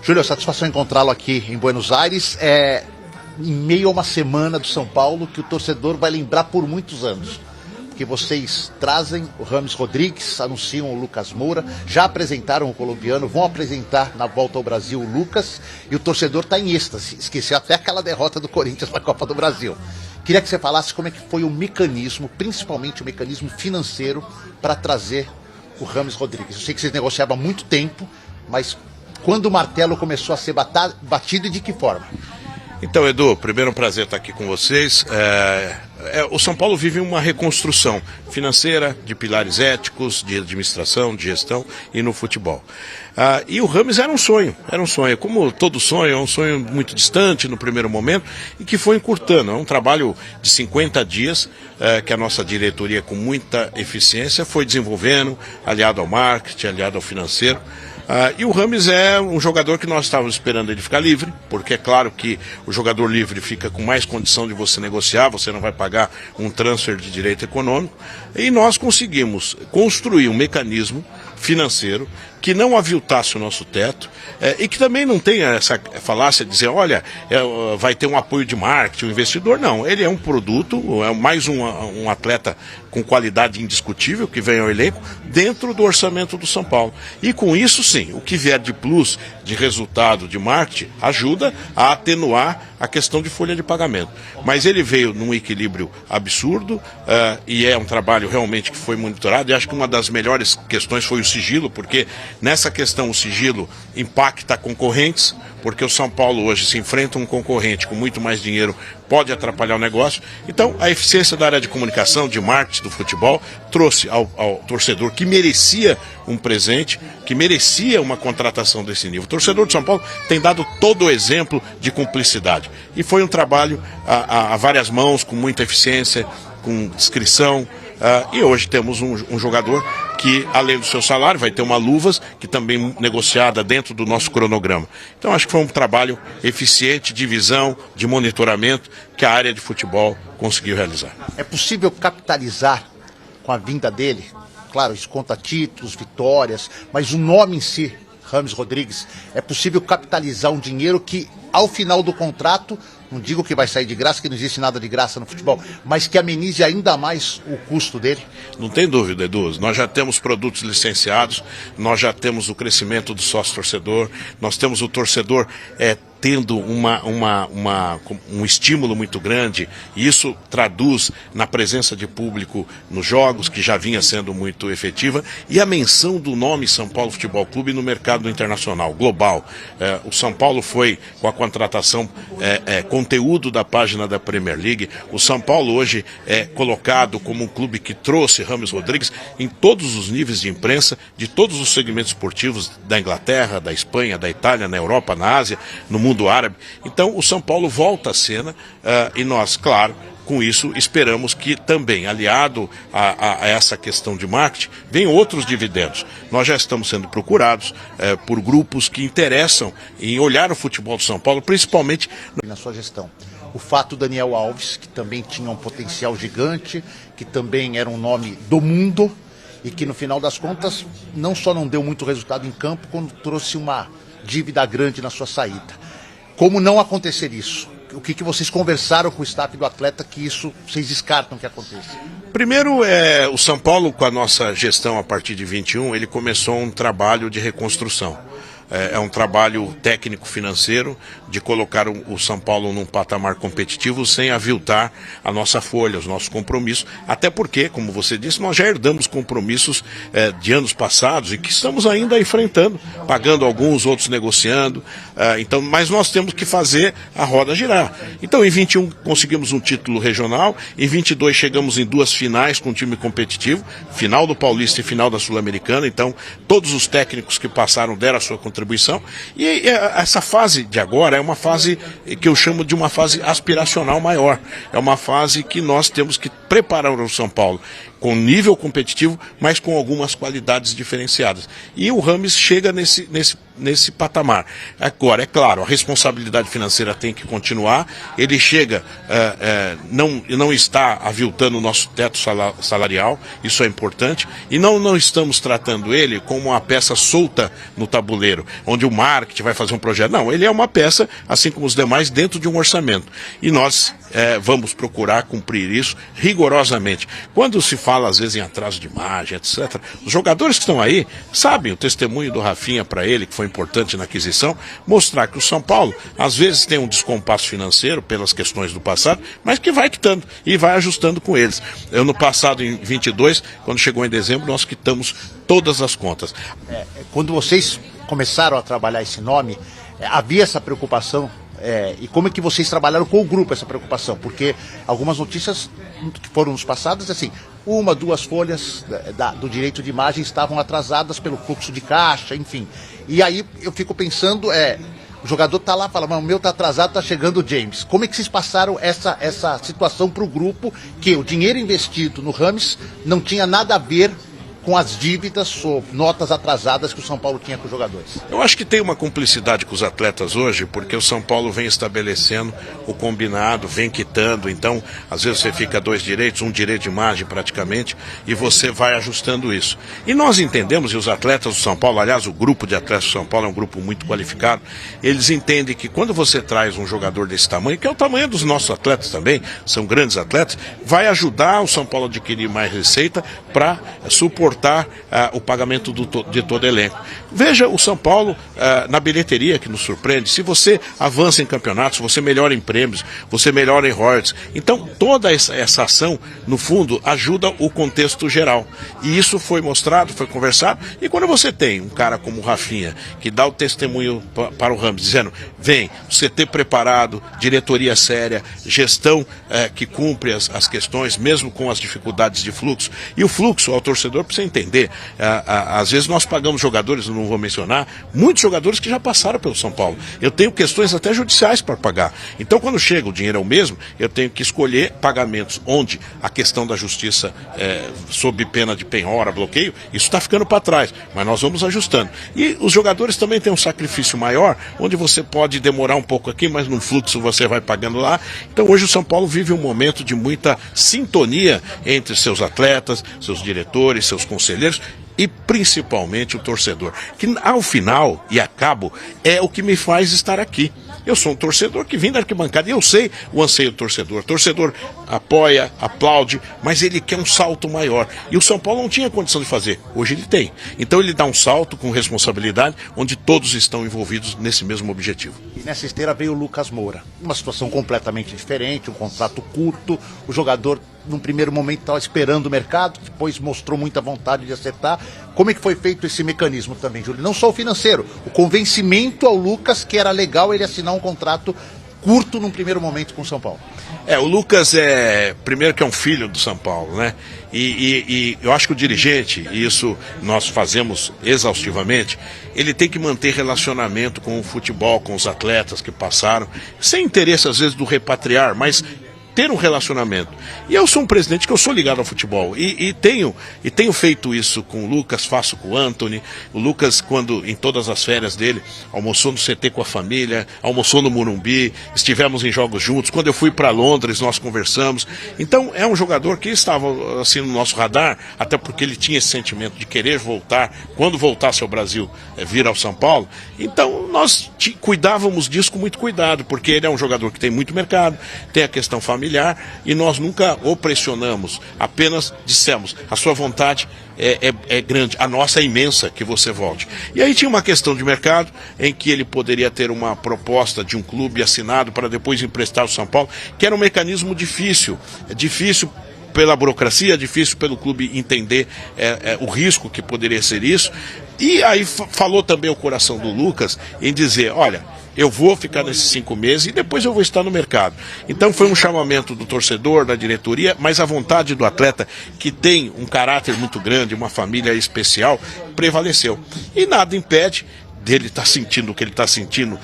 Júlio, satisfação encontrá-lo aqui em Buenos Aires. Em meio a uma semana do São Paulo que o torcedor vai lembrar por muitos anos. Porque vocês trazem o Rames Rodrigues, anunciam o Lucas Moura, já apresentaram o colombiano, vão apresentar na volta ao Brasil o Lucas, e o torcedor está em êxtase. Esqueceu até aquela derrota do Corinthians na Copa do Brasil. Queria que você falasse como é que foi o mecanismo, principalmente o mecanismo financeiro, para trazer o Rames Rodrigues. Eu sei que vocês negociavam há muito tempo, mas quando o martelo começou a ser batido e de que forma? Então, Edu, primeiro um prazer estar aqui com vocês. O São Paulo vive uma reconstrução financeira, de pilares éticos, de administração, de gestão e no futebol. E o Rames era um sonho, como todo sonho, é um sonho muito distante no primeiro momento e que foi encurtando. É um trabalho de 50 dias que a nossa diretoria, com muita eficiência, foi desenvolvendo, aliado ao marketing, aliado ao financeiro. E o Rames é um jogador que nós estávamos esperando ele ficar livre, porque é claro que o jogador livre fica com mais condição de você negociar, você não vai pagar um transfer de direito econômico, e nós conseguimos construir um mecanismo financeiro que não aviltasse o nosso teto e que também não tenha essa falácia de dizer, olha, vai ter um apoio de marketing, um investidor. Não, ele é um produto, é mais um atleta com qualidade indiscutível que vem ao elenco dentro do orçamento do São Paulo. E com isso, sim, o que vier de plus, de resultado, de marketing, ajuda a atenuar a questão de folha de pagamento. Mas ele veio num equilíbrio absurdo e é um trabalho realmente que foi monitorado, e acho que uma das melhores questões foi o sigilo, porque nessa questão o sigilo impacta concorrentes, porque o São Paulo hoje se enfrenta um concorrente com muito mais dinheiro, pode atrapalhar o negócio. Então a eficiência da área de comunicação, de marketing do futebol, trouxe ao torcedor que merecia um presente, que merecia uma contratação desse nível. O torcedor de São Paulo tem dado todo o exemplo de cumplicidade. E foi um trabalho a várias mãos, com muita eficiência, com discrição. E hoje temos um jogador que, além do seu salário, vai ter uma luvas, que também negociada dentro do nosso cronograma. Então acho que foi um trabalho eficiente, de visão, de monitoramento, que a área de futebol conseguiu realizar. É possível capitalizar com a vinda dele? Claro, isso conta títulos, vitórias, mas o nome em si, Rames Rodrigues, é possível capitalizar um dinheiro que, ao final do contrato, não digo que vai sair de graça, que não existe nada de graça no futebol, mas que amenize ainda mais o custo dele? Não tem dúvida, Edu. Nós já temos produtos licenciados, nós já temos o crescimento do sócio-torcedor, nós temos o torcedor tendo um estímulo muito grande, e isso traduz na presença de público nos jogos, que já vinha sendo muito efetiva, e a menção do nome São Paulo Futebol Clube no mercado internacional, global. O São Paulo foi, com a contratação, conteúdo da página da Premier League. O São Paulo hoje é colocado como um clube que trouxe Rames Rodrigues em todos os níveis de imprensa, de todos os segmentos esportivos da Inglaterra, da Espanha, da Itália, na Europa, na Ásia, no mundo árabe. Então o São Paulo volta à cena e nós, claro, com isso esperamos que também, aliado a essa questão de marketing, venham outros dividendos. Nós já estamos sendo procurados por grupos que interessam em olhar o futebol do São Paulo, principalmente na sua gestão. O fato do Daniel Alves, que também tinha um potencial gigante, que também era um nome do mundo, e que no final das contas não só não deu muito resultado em campo, quando trouxe uma dívida grande na sua saída. Como não acontecer isso? O que vocês conversaram com o staff do atleta que isso vocês descartam que aconteça? Primeiro, o São Paulo, com a nossa gestão a partir de 21, ele começou um trabalho de reconstrução. É um trabalho técnico-financeiro de colocar o São Paulo num patamar competitivo sem aviltar a nossa folha, os nossos compromissos, até porque, como você disse, nós já herdamos compromissos de anos passados e que estamos ainda enfrentando, pagando alguns, outros negociando, mas nós temos que fazer a roda girar. Então em 21 conseguimos um título regional, em 22 chegamos em 2 finais com um time competitivo, final do Paulista e final da Sul-Americana, então todos os técnicos que passaram deram a sua contribuição, e essa fase de agora é uma fase que eu chamo de uma fase aspiracional maior, é uma fase que nós temos que preparar o São Paulo com nível competitivo, mas com algumas qualidades diferenciadas, e o Rames chega nesse nesse patamar. Agora, é claro, a responsabilidade financeira tem que continuar, ele chega, não está aviltando o nosso teto salarial, isso é importante, e não estamos tratando ele como uma peça solta no tabuleiro, onde o marketing vai fazer um projeto. Não, ele é uma peça, assim como os demais, dentro de um orçamento. E nós vamos procurar cumprir isso rigorosamente. Quando se fala, às vezes, em atraso de imagem, etc., os jogadores que estão aí sabem o testemunho do Rafinha para ele, que foi importante na aquisição, mostrar que o São Paulo, às vezes, tem um descompasso financeiro pelas questões do passado, mas que vai quitando e vai ajustando com eles. No passado, em 22, quando chegou em dezembro, nós quitamos todas as contas. Quando vocês começaram a trabalhar esse nome, havia essa preocupação? E como é que vocês trabalharam com o grupo essa preocupação? Porque algumas notícias que foram nos passadas, assim, 1, 2 folhas do direito de imagem estavam atrasadas pelo fluxo de caixa, enfim. E aí eu fico pensando, o jogador tá lá e fala, mas o meu tá atrasado, tá chegando o James. Como é que vocês passaram essa situação para o grupo, que o dinheiro investido no Rames não tinha nada a ver com as dívidas ou notas atrasadas que o São Paulo tinha com os jogadores? Eu acho que tem uma cumplicidade com os atletas hoje, porque o São Paulo vem estabelecendo o combinado, vem quitando, então às vezes você fica 2 direitos, 1 direito de imagem praticamente, e você vai ajustando isso. E nós entendemos, e os atletas do São Paulo, aliás, o grupo de atletas do São Paulo é um grupo muito qualificado, eles entendem que quando você traz um jogador desse tamanho, que é o tamanho dos nossos atletas também, são grandes atletas, vai ajudar o São Paulo a adquirir mais receita para suportar o pagamento de todo o elenco. Veja o São Paulo na bilheteria, que nos surpreende. Se você avança em campeonatos, você melhora em prêmios, você melhora em royalties. Então, toda essa ação, no fundo, ajuda o contexto geral. E isso foi mostrado, foi conversado. E quando você tem um cara como o Rafinha, que dá o testemunho para o Rames, dizendo, vem, CT preparado, diretoria séria, gestão que cumpre as questões, mesmo com as dificuldades de fluxo. E o fluxo, ao torcedor, precisa entender. Às vezes nós pagamos jogadores, não vou mencionar, muitos jogadores que já passaram pelo São Paulo. Eu tenho questões até judiciais para pagar. Então, quando chega, o dinheiro é o mesmo, eu tenho que escolher pagamentos onde a questão da justiça, sob pena de penhora, bloqueio, isso está ficando para trás. Mas nós vamos ajustando. E os jogadores também têm um sacrifício maior, onde você pode demorar um pouco aqui, mas no fluxo você vai pagando lá. Então, hoje o São Paulo vive um momento de muita sintonia entre seus atletas, seus diretores, seus conselheiros e principalmente o torcedor, que ao final e a cabo é o que me faz estar aqui. Eu sou um torcedor que vem da arquibancada e eu sei o anseio do torcedor. O torcedor apoia, aplaude, mas ele quer um salto maior. E o São Paulo não tinha condição de fazer. Hoje ele tem. Então ele dá um salto com responsabilidade, onde todos estão envolvidos nesse mesmo objetivo. E nessa esteira veio o Lucas Moura. Uma situação completamente diferente, um contrato curto. O jogador, num primeiro momento, estava esperando o mercado, depois mostrou muita vontade de acertar. Como é que foi feito esse mecanismo também, Júlio? Não só o financeiro, o convencimento ao Lucas que era legal ele assinar um contrato curto num primeiro momento com o São Paulo. O Lucas primeiro que é um filho do São Paulo, né? E eu acho que o dirigente, e isso nós fazemos exaustivamente, ele tem que manter relacionamento com o futebol, com os atletas que passaram, sem interesse às vezes do repatriar, mas ter um relacionamento. E eu sou um presidente que eu sou ligado ao futebol e tenho feito isso com o Lucas, faço com o Antony. O Lucas, quando em todas as férias dele, almoçou no CT com a família, almoçou no Morumbi, estivemos em jogos juntos. Quando eu fui para Londres, nós conversamos. Então é um jogador que estava assim no nosso radar, até porque ele tinha esse sentimento de querer voltar, quando voltasse ao Brasil, vir ao São Paulo. Então nós cuidávamos disso com muito cuidado, porque ele é um jogador que tem muito mercado, tem a questão familiar, e nós nunca o pressionamos, apenas dissemos, a sua vontade é grande, a nossa é imensa que você volte. E aí tinha uma questão de mercado, em que ele poderia ter uma proposta de um clube assinado para depois emprestar o São Paulo, que era um mecanismo difícil pela burocracia, difícil pelo clube entender o risco que poderia ser isso. E aí falou também o coração do Lucas em dizer, olha, eu vou ficar nesses 5 meses e depois eu vou estar no mercado. Então foi um chamamento do torcedor, da diretoria, mas a vontade do atleta, que tem um caráter muito grande, uma família especial, prevaleceu. E nada impede dele está sentindo o que ele está sentindo,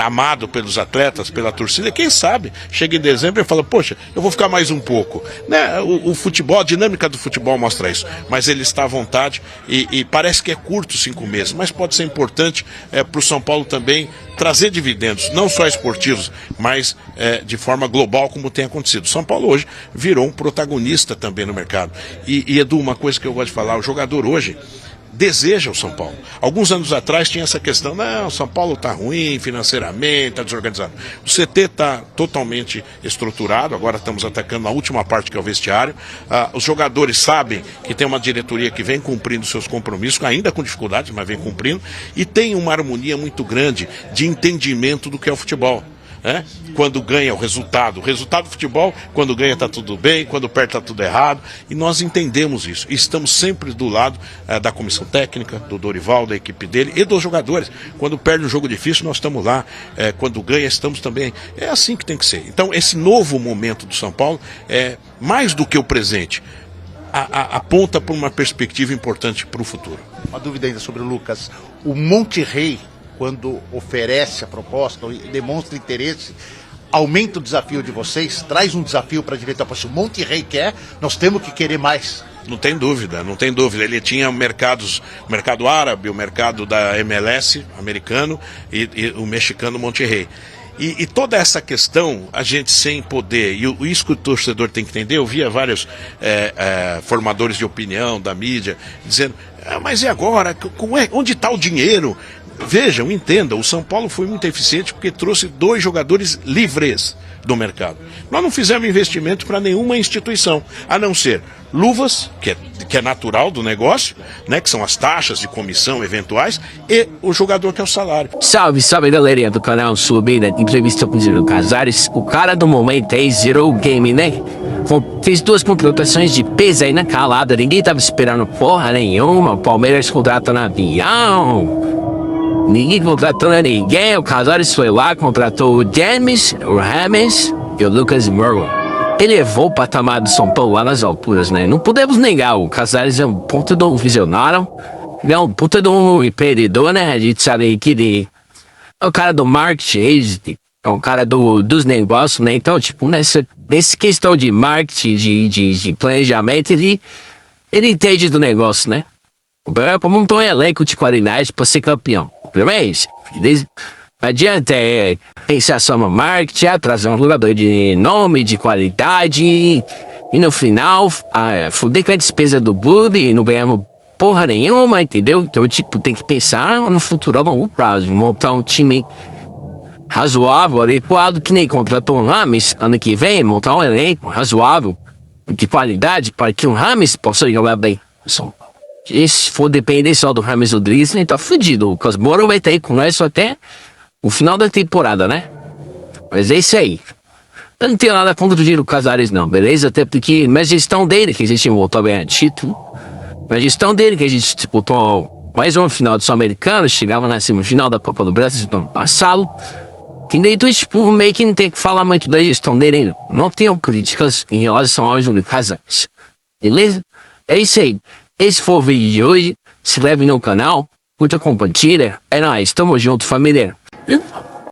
amado pelos atletas, pela torcida, quem sabe chega em dezembro e fala, poxa, eu vou ficar mais um pouco, né? O futebol, a dinâmica do futebol mostra isso, mas ele está à vontade e parece que é curto 5 meses, mas pode ser importante para o São Paulo também trazer dividendos, não só esportivos, mas de forma global, como tem acontecido. São Paulo hoje virou um protagonista também no mercado. E Edu, uma coisa que eu gosto de falar, o jogador hoje deseja o São Paulo. Alguns anos atrás tinha essa questão, não, o São Paulo está ruim financeiramente, está desorganizado. O CT está totalmente estruturado, agora estamos atacando a última parte que é o vestiário. Os jogadores sabem que tem uma diretoria que vem cumprindo seus compromissos, ainda com dificuldades, mas vem cumprindo, e tem uma harmonia muito grande de entendimento do que é o futebol. Quando ganha o resultado do futebol, quando ganha está tudo bem, quando perde está tudo errado, e nós entendemos isso, e estamos sempre do lado da comissão técnica, do Dorival, da equipe dele e dos jogadores. Quando perde um jogo difícil, nós estamos lá, quando ganha, estamos também. É assim que tem que ser. Então esse novo momento do São Paulo é mais do que o presente, aponta para uma perspectiva importante para o futuro. Uma dúvida ainda sobre o Lucas, o Monterrey, quando oferece a proposta e demonstra interesse, aumenta o desafio de vocês, traz um desafio para a diretoria. Se o Monterrey quer, nós temos que querer mais. Não tem dúvida, não tem dúvida. Ele tinha o mercado árabe, o mercado da MLS, americano, e o mexicano Monterrey. E toda essa questão, a gente sem poder, e isso que o torcedor tem que entender, eu via vários formadores de opinião da mídia dizendo, mas e agora? Onde está o dinheiro? Vejam, entendam, o São Paulo foi muito eficiente porque trouxe 2 jogadores livres do mercado. Nós não fizemos investimento para nenhuma instituição, a não ser luvas, que é natural do negócio, né, que são as taxas de comissão eventuais, e o jogador, que é o salário. Salve, salve galerinha do canal Subida, entrevista com o Júlio Casares. O cara do momento aí zerou o game, né? Fez 2 contratações de peso aí na calada, ninguém tava esperando porra nenhuma. O Palmeiras contratou na avião. Ninguém contratou ninguém, o Casares foi lá, contratou o James, o Rames e o Lucas Moura. Elevou o patamar do São Paulo lá nas alturas, né? Não podemos negar, o Casares é um puta de um visionário, ele é um puta de um empreendedor, né? A gente sabe que ele é o cara do marketing, é um cara dos negócios, né? Então, tipo, nessa questão de marketing, de planejamento, ele entende do negócio, né? O problema é montar um elenco de qualidade para ser campeão. O problema é esse. Não adianta pensar só no marketing, trazer um jogador de nome, de qualidade, e no final, fuder com a despesa do clube e não ganhamos porra nenhuma, entendeu? Então, tipo, tem que pensar no futuro a longo prazo, montar um time razoável, adequado, que nem contratou o Rames ano que vem, montar um elenco razoável, de qualidade, para que o Rames possa jogar bem. E se for depender só do Rames Rodrigues, ele tá fudido. O Lucas Moura vai estar aí com nós até o final da temporada, né? Mas é isso aí. Eu não tenho nada contra o Júlio Casares, não, beleza? Até porque na gestão dele que a gente voltou a ganhar título. Na gestão dele que a gente disputou mais uma final do Sul-Americano, chegava na semifinal da Copa do Brasil no ano passado. Que daí tu, tipo, meio que não tem que falar muito da gestão dele ainda. Não tenho críticas em relação ao Júlio Casares. Beleza? É isso aí. Esse foi o vídeo de hoje. Se inscreve no canal, curta, compartilha. É nóis, tamo junto, família.